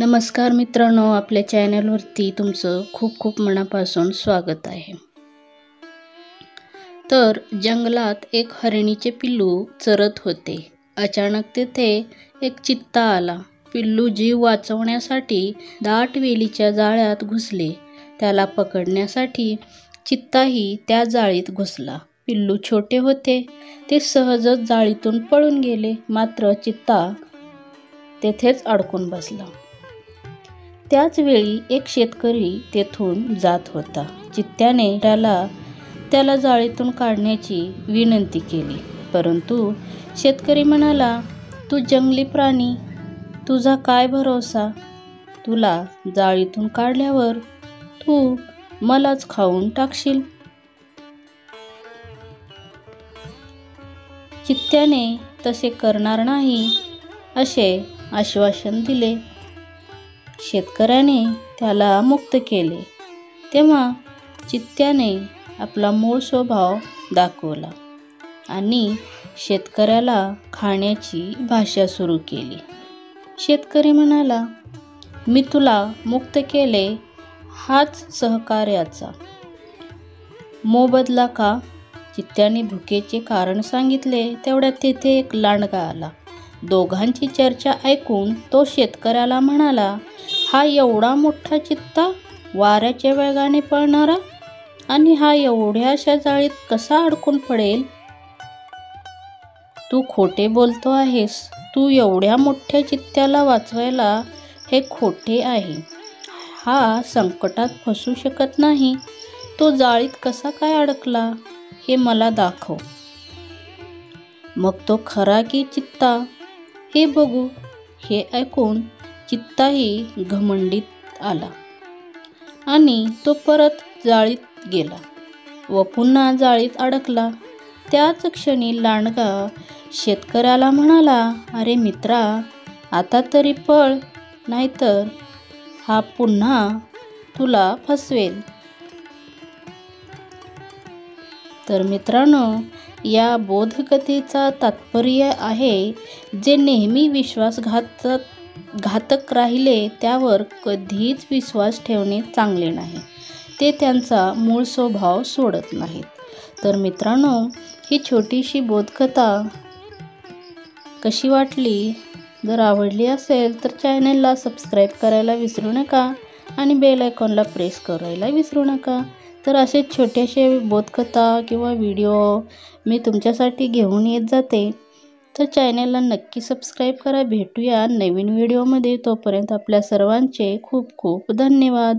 नमस्कार मित्रांनो, आपल्या चॅनलवरती तुमचं खूप खूप मनापासून स्वागत आहे। तर जंगलात एक हरिणीचे पिल्लू चरत होते। अचानक तेथे एक चित्ता आला। पिल्लू जीव वाचवण्यासाठी दाट वेलीच्या जाळ्यात घुसले। त्याला पकडण्यासाठी चित्ताही त्या जाळीत घुसला। पिल्लू छोटे होते, ते सहजच जाळीतून पळून गेले, मात्र चित्ता तेथेच अडकून बसला। त्याच वेळी एक शेतकरी तेथून जात होता। चित्त्याने त्याला जाळीतून काढण्याची विनंती केली, परंतु शेतकरी म्हणाला, "तू जंगली प्राणी, तुझा काय भरोसा? तुला जाळीतून काढल्यावर तू मलाच खाऊन टाकशील." चित्त्याने तसे करणार नाही असे आश्वासन दिले। शेतकऱ्याने त्याला मुक्त केले। तेव्हा चित्त्याने आपला मूळ स्वभाव दाखवला आणि शेतकऱ्याला खाण्याची भाषा सुरू केली। शेतकरी म्हणाला, "मी तुला मुक्त केले हाच सहकार्याचा मोबदला का?" चित्त्याने भुकेचे कारण सांगितले। तेवढ्यात तेथे एक लांडगा आला। दोघांची चर्चा ऐकून तो शेतकऱ्याला म्हणाला, "हा एवढा मोठा चित्ता, वाऱ्याच्या वेगाने पळणारा, आणि हा एवढ्याशा जाळीत कसा अडकून पडेल? तू खोटे बोलतो आहेस। तू एवढ्या मोठ्या चित्त्याला वाचवायला हे खोटे आहे। हा संकटात फसू शकत नाही। तो जाळीत कसा काय अडकला हे मला दाखव। मग तो खरा की चित्ता हे बघू." हे ऐकून चित्ताही घमंडीत आला आणि तो परत जाळीत गेला व पुन्हा जाळीत अडकला। त्याच क्षणी लांडगा शेतकऱ्याला म्हणाला, "अरे मित्रा, आता तरी पळ, नाहीतर हा पुन्हा तुला फसवेल." तर मित्रांनो, या बोधकथेचा तात्पर्य आहे, जे नेहमी विश्वासघातक राहिले त्यावर कधीच विश्वास ठेवणे चांगले नाही। ते त्यांचा मूळ स्वभाव सोडत नाहीत। तर मित्रांनो, ही छोटीशी बोधकथा कशी वाटली? जर आवडली असेल तर चॅनलला सबस्क्राईब करायला विसरू नका आणि बेल आयकॉनला प्रेस करायला विसरू नका। तर असे छोटेसे बोधकथा किंवा व्हिडिओ मी तुमच्यासाठी घेऊन येत जाते। तर चॅनलला नक्की सबस्क्राईब करा। भेटूया नवीन व्हिडिओमध्ये। तोपर्यंत आपल्या सर्वांचे खूप खूप धन्यवाद।